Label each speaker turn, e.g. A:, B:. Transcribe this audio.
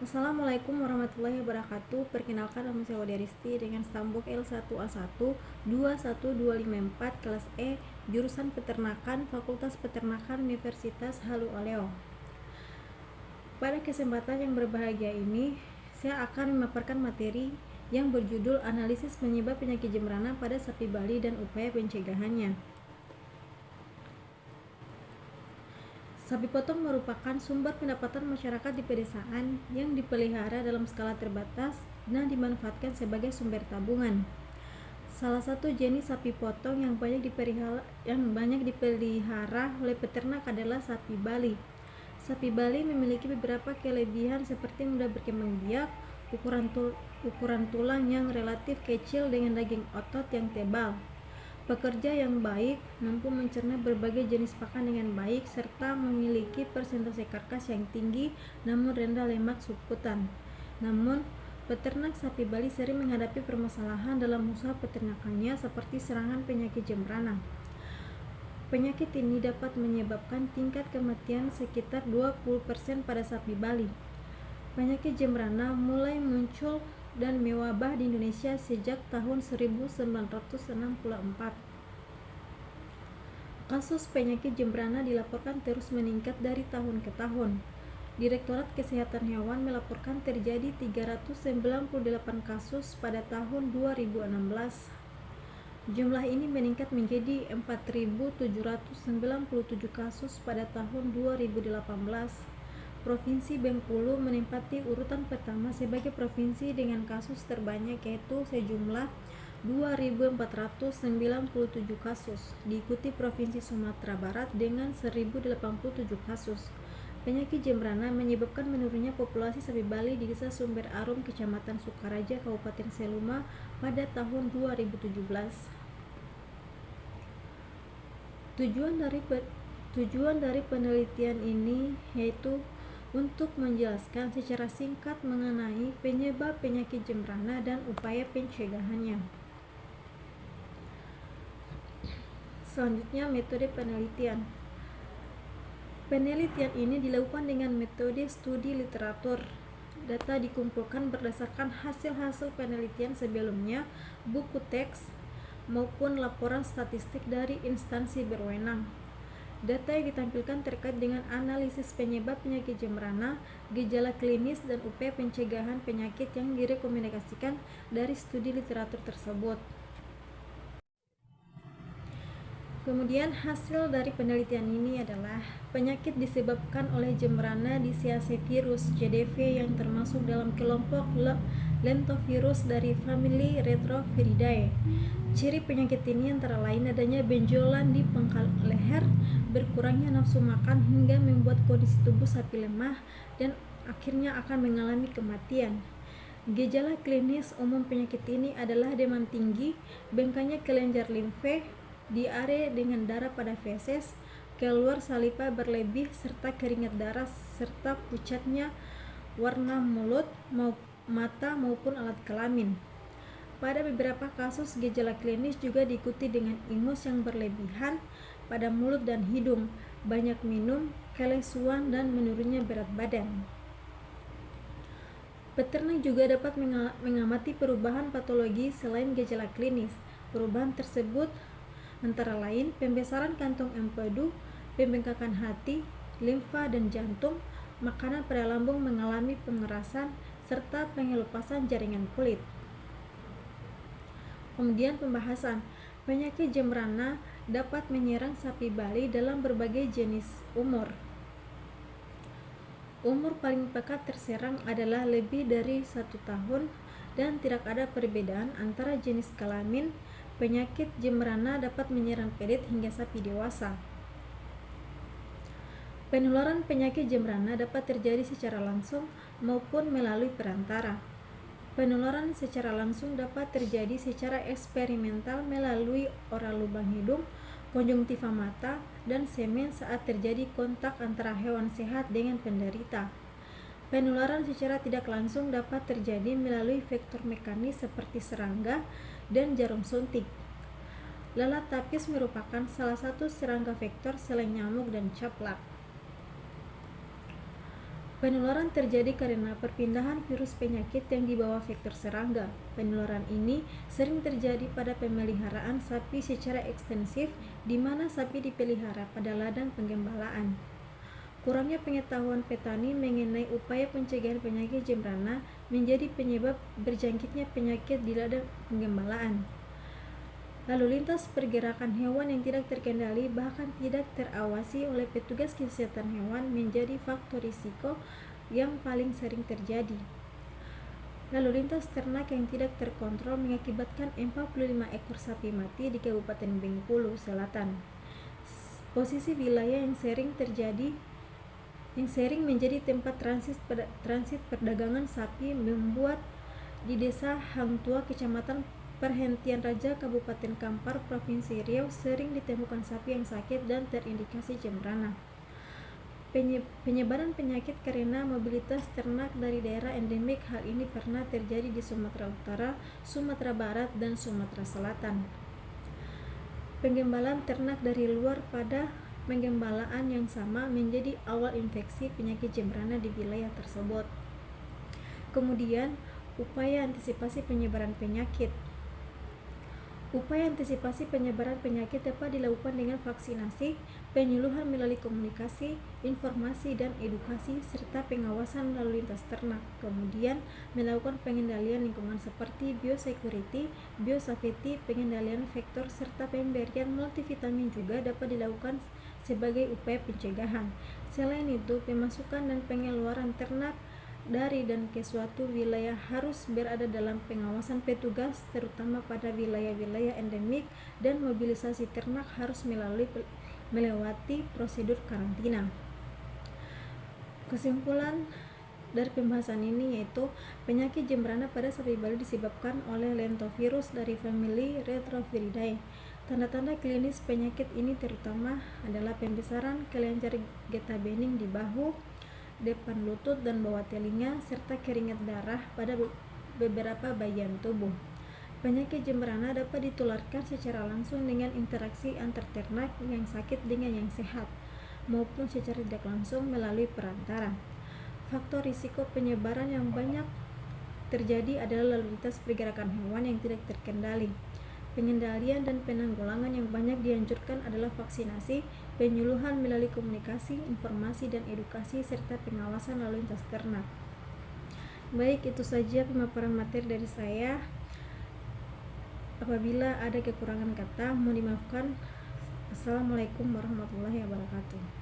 A: Assalamualaikum warahmatullahi wabarakatuh. Perkenalkan, nama saya Wadaristi dengan stambuk L1A1 21254 kelas E, jurusan Peternakan, Fakultas Peternakan Universitas Halu Oleo. Pada kesempatan yang berbahagia ini, saya akan memaparkan materi yang berjudul Analisis Penyebab Penyakit Jembrana pada Sapi Bali dan Upaya Pencegahannya. Sapi potong merupakan sumber pendapatan masyarakat di pedesaan yang dipelihara dalam skala terbatas dan dimanfaatkan sebagai sumber tabungan. Salah satu jenis sapi potong yang banyak dipelihara oleh peternak adalah sapi Bali. Sapi Bali memiliki beberapa kelebihan seperti mudah berkembang biak, ukuran tulang yang relatif kecil dengan daging otot yang tebal, pekerja yang baik, mampu mencerna berbagai jenis pakan dengan baik, serta memiliki persentase karkas yang tinggi namun rendah lemak subkutan. Namun, peternak sapi Bali sering menghadapi permasalahan dalam usaha peternakannya seperti serangan penyakit jembrana. Penyakit ini dapat menyebabkan tingkat kematian sekitar 20% pada sapi Bali. Penyakit jembrana mulai muncul dan mewabah di Indonesia sejak tahun 1964. Kasus penyakit jembrana dilaporkan terus meningkat dari tahun ke tahun. Direktorat Kesehatan Hewan melaporkan terjadi 398 kasus pada tahun 2016. Jumlah ini meningkat menjadi 4.797 kasus pada tahun 2018. Provinsi Bengkulu menempati urutan pertama sebagai provinsi dengan kasus terbanyak, yaitu sejumlah 2.497 kasus, diikuti Provinsi Sumatera Barat dengan 1.087 kasus. Penyakit jembrana menyebabkan menurunnya populasi sapi Bali di Desa Sumber Arum, Kecamatan Sukaraja, Kabupaten Seluma pada tahun 2017. Tujuan dari penelitian ini yaitu untuk menjelaskan secara singkat mengenai penyebab penyakit jembrana dan upaya pencegahannya. Selanjutnya, metode penelitian. Penelitian ini dilakukan dengan metode studi literatur. Data dikumpulkan berdasarkan hasil-hasil penelitian sebelumnya, buku teks, maupun laporan statistik dari instansi berwenang. Data yang ditampilkan terkait dengan analisis penyebab penyakit jembrana, gejala klinis, dan upaya pencegahan penyakit yang direkomendasikan dari studi literatur tersebut. Kemudian hasil dari penelitian ini adalah penyakit disebabkan oleh jembrana disiase virus JDV yang termasuk dalam kelompok lentovirus dari famili Retroviridae. Ciri penyakit ini antara lain adanya benjolan di pangkal leher, berkurangnya nafsu makan hingga membuat kondisi tubuh sapi lemah dan akhirnya akan mengalami kematian. Gejala klinis umum penyakit ini adalah demam tinggi, bengkaknya kelenjar limfe, diare dengan darah pada feses, keluar saliva berlebih serta keringat darah, serta pucatnya warna mulut, mata maupun alat kelamin. Pada beberapa kasus, gejala klinis juga diikuti dengan ingus yang berlebihan pada mulut dan hidung, banyak minum, kelesuan, dan menurunnya berat badan. Peternak juga dapat mengamati perubahan patologi selain gejala klinis. Perubahan tersebut antara lain pembesaran kantong empedu, pembengkakan hati, limfa dan jantung, makanan pada lambung mengalami pengerasan, serta pengelupasan jaringan kulit. Kemudian pembahasan. Penyakit jembrana dapat menyerang sapi Bali dalam berbagai jenis umur. Umur paling pekat terserang adalah lebih dari 1 tahun dan tidak ada perbedaan antara jenis kelamin. Penyakit jembrana dapat menyerang pedet hingga sapi dewasa. Penularan penyakit jembrana dapat terjadi secara langsung maupun melalui perantara. Penularan secara langsung dapat terjadi secara eksperimental melalui oral lubang hidung, konjungtiva mata, dan semen saat terjadi kontak antara hewan sehat dengan penderita. Penularan secara tidak langsung dapat terjadi melalui vektor mekanis seperti serangga dan jarum suntik. Lalat tapis merupakan salah satu serangga vektor selain nyamuk dan caplak. Penularan terjadi karena perpindahan virus penyakit yang dibawa vektor serangga. Penularan ini sering terjadi pada pemeliharaan sapi secara ekstensif, di mana sapi dipelihara pada ladang penggembalaan. Kurangnya pengetahuan petani mengenai upaya pencegahan penyakit jembrana menjadi penyebab berjangkitnya penyakit di ladang penggembalaan. Lalu lintas pergerakan hewan yang tidak terkendali bahkan tidak terawasi oleh petugas kesehatan hewan menjadi faktor risiko yang paling sering terjadi. Lalu lintas ternak yang tidak terkontrol mengakibatkan 45 ekor sapi mati di Kabupaten Bengkulu Selatan. Posisi wilayah yang sering menjadi tempat transit perdagangan sapi membuat di Desa Hangtua, Kecamatan Perhentian Raja, Kabupaten Kampar, Provinsi Riau sering ditemukan sapi yang sakit dan terindikasi jembrana. Penyebaran penyakit karena mobilitas ternak dari daerah endemik. Hal ini pernah terjadi di Sumatera Utara, Sumatera Barat, dan Sumatera Selatan. Penggembalaan ternak dari luar pada penggembalaan yang sama menjadi awal infeksi penyakit jembrana di wilayah tersebut. Kemudian, upaya antisipasi penyebaran penyakit. Upaya antisipasi penyebaran penyakit dapat dilakukan dengan vaksinasi, penyuluhan melalui komunikasi, informasi dan edukasi, serta pengawasan lalu lintas ternak. Kemudian, melakukan pengendalian lingkungan seperti biosecurity, biosafety, pengendalian vektor, serta pemberian multivitamin juga dapat dilakukan sebagai upaya pencegahan. Selain itu, pemasukan dan pengeluaran ternak dari dan ke suatu wilayah harus berada dalam pengawasan petugas, terutama pada wilayah-wilayah endemik, dan mobilisasi ternak harus melewati prosedur karantina. Kesimpulan dari pembahasan ini yaitu penyakit jembrana pada sapi Bali disebabkan oleh lentovirus dari famili Retroviridae. Tanda-tanda klinis penyakit ini terutama adalah pembesaran kelenjar getah bening di bahu, depan lutut dan bawah telinga, serta keringat darah pada beberapa bagian tubuh. Penyakit jembrana dapat ditularkan secara langsung dengan interaksi antar ternak yang sakit dengan yang sehat, maupun secara tidak langsung melalui perantara. Faktor risiko penyebaran yang banyak terjadi adalah lalu lintas pergerakan hewan yang tidak terkendali. Pengendalian dan penanggulangan yang banyak dianjurkan adalah vaksinasi, penyuluhan melalui komunikasi, informasi dan edukasi, serta pengawasan lalu lintas ternak. Baik, itu saja pemaparan materi dari saya. Apabila ada kekurangan kata, mohon dimaafkan. Assalamualaikum warahmatullahi wabarakatuh.